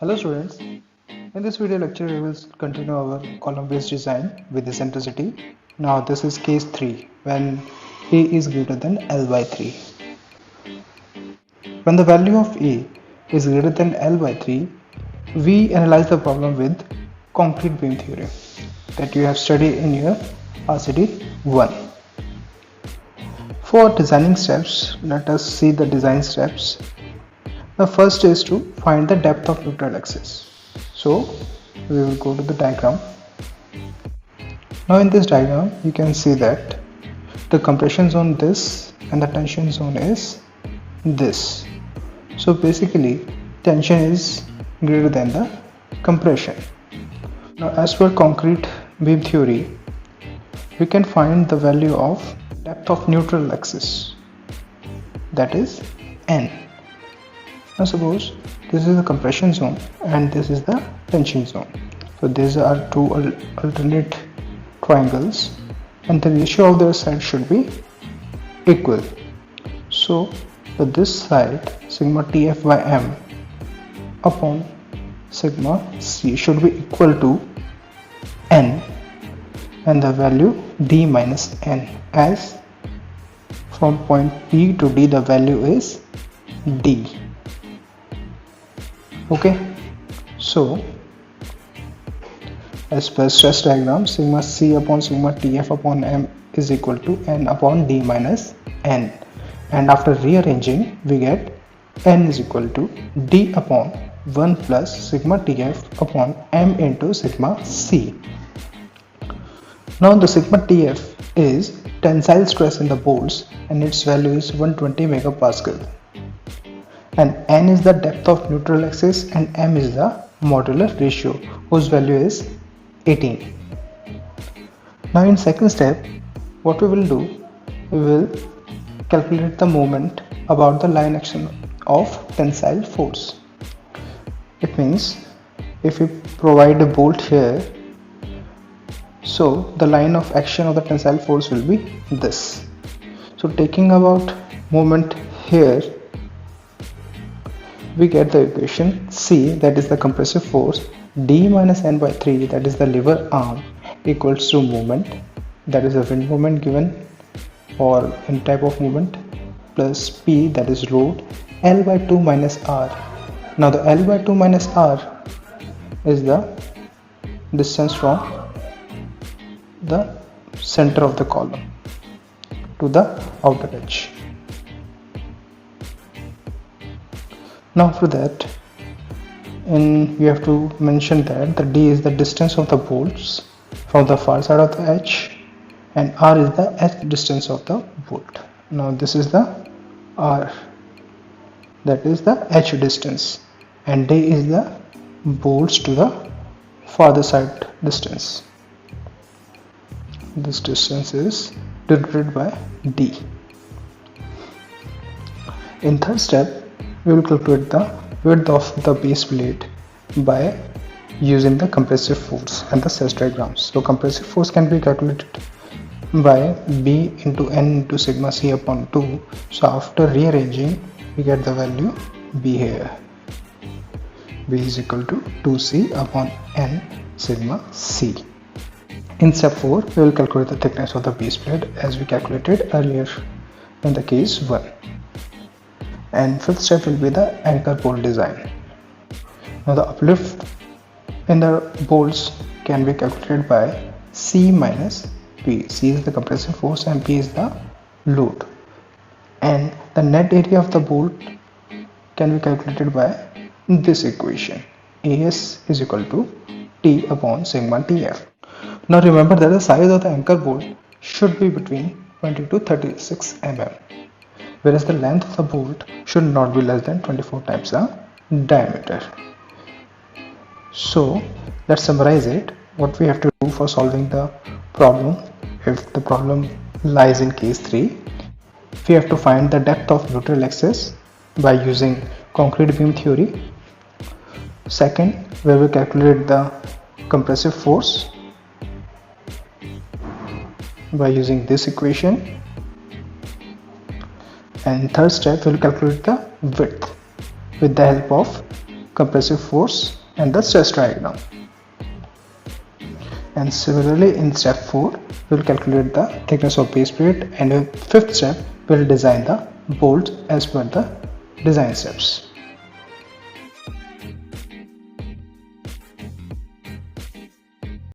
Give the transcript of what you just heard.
Hello students, in this video lecture we will continue our column based design with eccentricity. Now this is case 3 when A is greater than L by 3. When the value of A is greater than L by 3, we analyze the problem with concrete beam theory that you have studied in your RCD 1. For designing steps, let us see the design steps. The first is to find the depth of neutral axis. So we will go to the diagram. Now in this diagram you can see that the compression zone this and the tension zone is this. So basically tension is greater than the compression. Now as per concrete beam theory, we can find the value of depth of neutral axis, that is N. Now suppose this is the compression zone and this is the tension zone. So these are two alternate triangles and the ratio of their sides should be equal. So for this side sigma Tf by m upon sigma c should be equal to n and the value d minus n, as from point P to D the value is d. Okay, so as per stress diagram, sigma c upon sigma Tf upon m is equal to n upon d minus n, and after rearranging we get n is equal to d upon 1 plus sigma Tf upon m into sigma c. Now the sigma Tf is tensile stress in the bolts and its value is 120 megapascal. And n is the depth of neutral axis and m is the modular ratio whose value is 18. Now in second step, what we will do, we will calculate the moment about the line action of tensile force. It means if we provide a bolt here, so the line of action of the tensile force will be this. So taking about moment here, we get the equation C, that is the compressive force, D minus N by 3, that is the lever arm, equals to moment, that is the wind moment given or any type of moment, plus P, that is load, L by 2 minus R. Now the L by 2 minus R is the distance from the center of the column to the outer edge. Now for that, we have to mention that the D is the distance of the bolts from the far side of the edge and R is the edge distance of the bolt. Now this is the R, that is the edge distance, and D is the bolts to the farther side distance. This distance is denoted by D. In third step, we will calculate the width of the base plate by using the compressive force and the stress diagrams. So compressive force can be calculated by B into N into sigma C upon 2. So after rearranging, we get the value B here. B is equal to 2C upon N sigma C. In step 4, we will calculate the thickness of the base plate as we calculated earlier in the case 1. And fifth step will be the anchor bolt design. Now the uplift in the bolts can be calculated by C minus P. C is the compressive force and P is the load. And the net area of the bolt can be calculated by this equation. AS is equal to T upon sigma Tf. Now remember that the size of the anchor bolt should be between 20 to 36 mm. Whereas the length of the bolt should not be less than 24 times the diameter. So let's summarize it. What we have to do for solving the problem, if the problem lies in case 3, we have to find the depth of neutral axis by using concrete beam theory. Second, we will calculate the compressive force by using this equation. And third step, we will calculate the width with the help of compressive force and the stress diagram. And similarly in step 4, we will calculate the thickness of base plate, and in 5th step we will design the bolts as per the design steps.